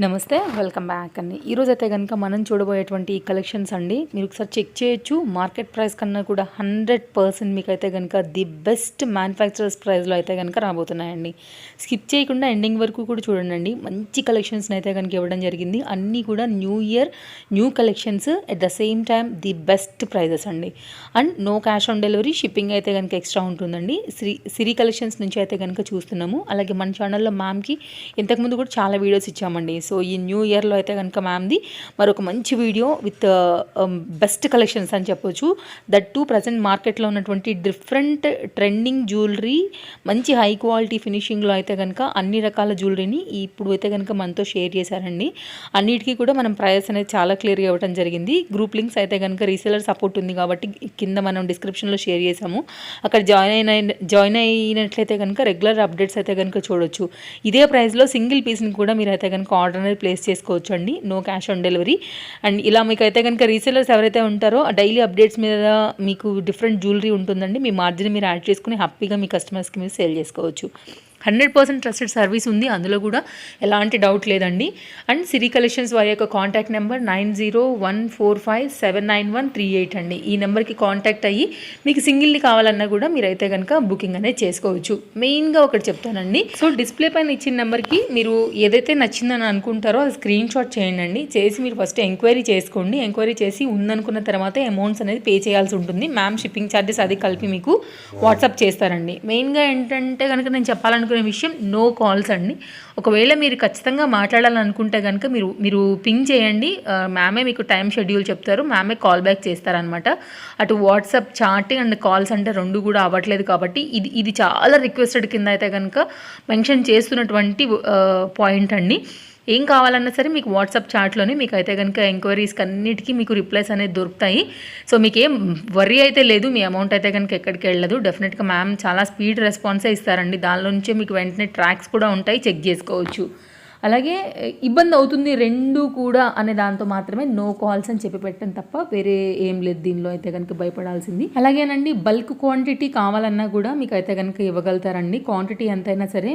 నమస్తే welcome back అండి. ఈరోజు అయితే కనుక మనం చూడబోయేటువంటి ఈ కలెక్షన్స్ అండి మీరు ఒకసారి చెక్ చేయొచ్చు. మార్కెట్ ప్రైస్ కన్నా కూడా 100% మీకు అయితే కనుక ది బెస్ట్ మ్యానుఫ్యాక్చరర్స్ ప్రైస్లో అయితే కనుక రాబోతున్నాయండి. స్కిప్ చేయకుండా ఎండింగ్ వరకు కూడా చూడండి. మంచి కలెక్షన్స్ని అయితే కనుక ఇవ్వడం జరిగింది. అన్నీ కూడా new year new collections at the same time the best prices అండి. And no cash on delivery, shipping అయితే కనుక ఎక్స్ట్రా ఉంటుందండి. సిరి కలెక్షన్స్ నుంచి అయితే కనుక చూస్తున్నాము. అలాగే మన ఛానల్లో మ్యామ్కి ఇంతకుముందు కూడా చాలా వీడియోస్ ఇచ్చామండి. సో ఈ న్యూ ఇయర్లో అయితే కనుక మ్యామ్ది మరొక మంచి వీడియో విత్ బెస్ట్ కలెక్షన్స్ అని చెప్పొచ్చు. దట్ టు ప్రజెంట్ మార్కెట్లో ఉన్నటువంటి డిఫరెంట్ ట్రెండింగ్ జ్యువెలరీ, మంచి హై క్వాలిటీ ఫినిషింగ్లో అయితే కనుక అన్ని రకాల జ్యువెలరీని ఇప్పుడు అయితే కనుక మనతో షేర్ చేశారండి. అన్నిటికీ కూడా మనం ప్రైస్ అనేది చాలా క్లియర్గా ఇవ్వడం జరిగింది. గ్రూప్ లింక్స్ అయితే కనుక రీసెలర్ సపోర్ట్ ఉంది కాబట్టి కింద మనం డిస్క్రిప్షన్లో షేర్ చేసాము. అక్కడ జాయిన్ అయినట్లయితే కనుక రెగ్యులర్ అప్డేట్స్ అయితే కనుక చూడొచ్చు. ఇదే ప్రైస్లో సింగిల్ పీస్ని కూడా మీరు అయితే కనుక ఆర్డర్ అనేది ప్లేస్ చేసుకోవచ్చు అండి. No cash on delivery. And ఇలా మీకు అయితే కనుక రీసెలర్స్ ఎవరైతే ఉంటారో ఆ డైలీ అప్డేట్స్ మీద మీకు డిఫరెంట్ జ్యువెలరీ ఉంటుందండి. మీ మార్జిన్ మీరు యాడ్ చేసుకుని హ్యాపీగా మీ కస్టమర్స్కి మీరు సేల్ చేసుకోవచ్చు. 100% ట్రస్టెడ్ సర్వీస్ ఉంది, అందులో కూడా ఎలాంటి డౌట్ లేదండి. అండ్ సిరి కలెక్షన్స్ వారి యొక్క కాంటాక్ట్ నెంబర్ 9014579138 అండి. ఈ నెంబర్కి కాంటాక్ట్ అయ్యి మీకు సింగిల్ని కావాలన్నా కూడా మీరైతే కనుక బుకింగ్ అనేది చేసుకోవచ్చు. మెయిన్గా ఒకటి చెప్తానండి. సో డిస్ప్లే పైన ఇచ్చిన నెంబర్కి మీరు ఏదైతే నచ్చిందని అనుకుంటారో అది స్క్రీన్ షాట్ చేయండి. చేసి మీరు ఫస్ట్ ఎంక్వైరీ చేసుకోండి. ఎంక్వైరీ చేసి ఉందనుకున్న తర్వాత అమౌంట్స్ అనేది పే చేయాల్సి ఉంటుంది. మ్యామ్ షిప్పింగ్ ఛార్జెస్ అది కలిపి మీకు వాట్సాప్ చేస్తారండి. మెయిన్గా ఏంటంటే కనుక నేను చెప్పాలనుకునే విషయం నో కాల్స్ అండి. ఒకవేళ మీరు ఖచ్చితంగా మాట్లాడాలనుకుంటే కనుక మీరు పింగ్ చేయండి. మ్యామే మీకు టైం షెడ్యూల్ చెప్తారు, మ్యామే కాల్ బ్యాక్ చేస్తారనమాట. అటు వాట్సాప్ చాటింగ్ అండ్ కాల్స్ అంటే రెండు కూడా అవ్వట్లేదు కాబట్టి ఇది చాలా రిక్వెస్టెడ్ కింద అయితే కనుక మెన్షన్ చేస్తున్నటువంటి పాయింట్ అండి. ఏం కావాలన్నా సరే మీకు వాట్సాప్ చాట్లోనే మీకు అయితే కనుక ఎంక్వైరీస్కి అన్నిటికీ మీకు రిప్లైస్ అనేది దొరుకుతాయి. సో మీకు ఏం వర్రీ అయితే లేదు, మీ అమౌంట్ అయితే కనుక ఎక్కడికి వెళ్ళదు. డెఫినెట్గా మ్యామ్ చాలా స్పీడ్ రెస్పాన్సే ఇస్తారండి. దానిలో నుంచే మీకు వెంటనే ట్రాక్స్ కూడా ఉంటాయి, చెక్ చేసుకోవచ్చు. అలాగే ఇబ్బంది అవుతుంది రెండు కూడా అనే దాంతో మాత్రమే నో కాల్స్ అని చెప్పి పెట్టడం తప్ప వేరే ఏం లేదు దీనిలో అయితే కనుక భయపడాల్సింది. అలాగేనండి బల్క్ క్వాంటిటీ కావాలన్నా కూడా మీకు అయితే కనుక ఇవ్వగలుగుతారండి. క్వాంటిటీ ఎంతైనా సరే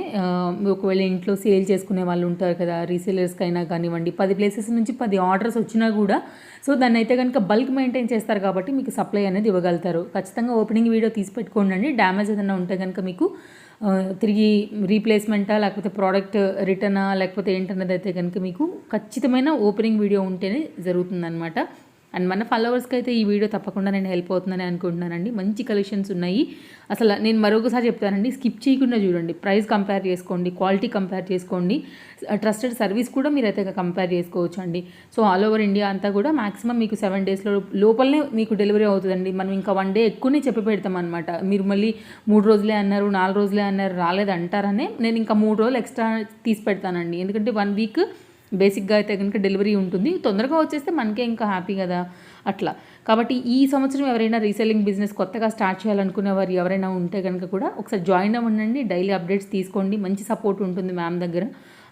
ఒకవేళ ఇంట్లో సేల్ చేసుకునే వాళ్ళు ఉంటారు కదా, రీసేలర్స్కి అయినా కానివ్వండి, 10 ప్లేసెస్ నుంచి 10 ఆర్డర్స్ వచ్చినా కూడా సో దాన్ని అయితే కనుక బల్క్ మెయింటైన్ చేస్తారు కాబట్టి మీకు సప్లై అనేది ఇవ్వగలుగుతారు. ఖచ్చితంగా ఓపెనింగ్ వీడియో తీసి పెట్టుకోండి. డ్యామేజ్ ఏదైనా ఉంటే కనుక మీకు తిరిగి రీప్లేస్మెంటా లేకపోతే ప్రోడక్ట్ రిటర్నా లేకపోతే ఏంటన్నది అయితే కనుక మీకు ఖచ్చితమైన ఓపెనింగ్ వీడియో ఉంటేనే జరుగుతుందన్నమాట. అండ్ మన ఫాలోవర్స్కి అయితే ఈ వీడియో తప్పకుండా నేను హెల్ప్ అవుతుందని అనుకుంటున్నానండి. మంచి కలెక్షన్స్ ఉన్నాయి. అసలు నేను మరొకసారి చెప్తానండి, స్కిప్ చేయకుండా చూడండి. ప్రైస్ కంపేర్ చేసుకోండి, క్వాలిటీ కంపేర్ చేసుకోండి, ట్రస్టెడ్ సర్వీస్ కూడా మీరైతే కంపేర్ చేసుకోవచ్చు అండి. సో ఆల్ ఓవర్ ఇండియా అంతా కూడా మాక్సిమం మీకు 7 days లోపలనే మీకు డెలివరీ అవుతుందండి. మనం ఇంకా 1 day ఎక్కువనే చెప్పి పెడతాం అనమాట. మీరు మళ్ళీ 3 రోజులే అన్నారు, 4 రోజులే అన్నారు, రాలేదంటారనే నేను ఇంకా 3 రోజులు ఎక్స్ట్రా తీసి పెడతానండి. ఎందుకంటే 1 week బేసిక్గా అయితే కనుక డెలివరీ ఉంటుంది. తొందరగా వచ్చేస్తే మనకే ఇంకా హ్యాపీ కదా అట్లా. కాబట్టి ఈ సంవత్సరం ఎవరైనా రీసెల్లింగ్ బిజినెస్ కొత్తగా స్టార్ట్ చేయాలనుకునే వారు ఎవరైనా ఉంటే కనుక కూడా ఒకసారి జాయిన్ అవ్వండి. డైలీ అప్డేట్స్ తీసుకోండి. మంచి సపోర్ట్ ఉంటుంది మ్యామ్ దగ్గర.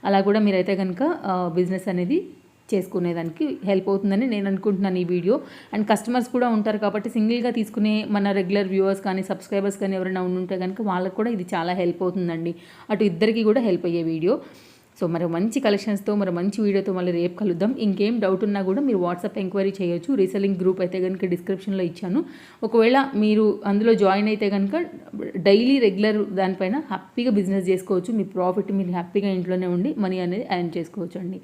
అలా కూడా మీరైతే కనుక బిజినెస్ అనేది చేసుకునేదానికి హెల్ప్ అవుతుందని నేను అనుకుంటున్నాను ఈ వీడియో. అండ్ కస్టమర్స్ కూడా ఉంటారు కాబట్టి సింగిల్గా తీసుకునే మన రెగ్యులర్ వ్యూవర్స్ కానీ సబ్స్క్రైబర్స్ కానీ ఎవరైనా ఉంటే కనుక వాళ్ళకు కూడా ఇది చాలా హెల్ప్ అవుతుందండి. అటు ఇద్దరికి కూడా హెల్ప్ అయ్యే వీడియో. సో మరి మంచి కలెక్షన్స్తో మరి మంచి వీడియోతో మళ్ళీ రేపు కలుద్దాం. ఇంకేం డౌట్ ఉన్నా కూడా మీరు వాట్సాప్ ఎంక్వైరీ చేయొచ్చు. రీసెల్లింగ్ గ్రూప్ అయితే కనుక డిస్క్రిప్షన్లో ఇచ్చాను. ఒకవేళ మీరు అందులో జాయిన్ అయితే కనుక డైలీ రెగ్యులర్ దానిపైన హ్యాపీగా బిజినెస్ చేసుకోవచ్చు. మీ ప్రాఫిట్ మీరు హ్యాపీగా ఇంట్లోనే ఉండి మనీ అనేది ఎర్న్ చేసుకోవచ్చు అండి.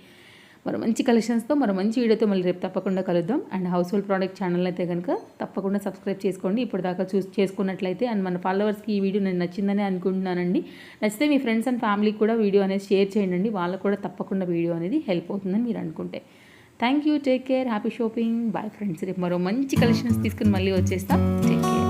మరి మంచి కలెక్షన్స్తో మరి మంచి వీడియోతో మళ్ళీ రేపు తప్పకుండా కలుద్దాం. And house hold product channel అయితే కనుక తప్పకుండా సబ్స్క్రైబ్ చేసుకోండి. ఇప్పుడు దాకా చేసుకున్నట్లయితే. అండ్ మన ఫాలోవర్స్కి ఈ వీడియో నేను నచ్చిందని అనుకుంటున్నానండి. నచ్చితే మీ ఫ్రెండ్స్ అండ్ ఫ్యామిలీకి కూడా వీడియో అనేది షేర్ చేయండి. వాళ్ళకు కూడా తప్పకుండా వీడియో అనేది హెల్ప్ అవుతుందని మీరు అనుకుంటే. Thank you, take care, happy shopping, bye friends. రేపు మరో మంచి కలెక్షన్స్ తీసుకుని మళ్ళీ వచ్చేస్తాం. Take care.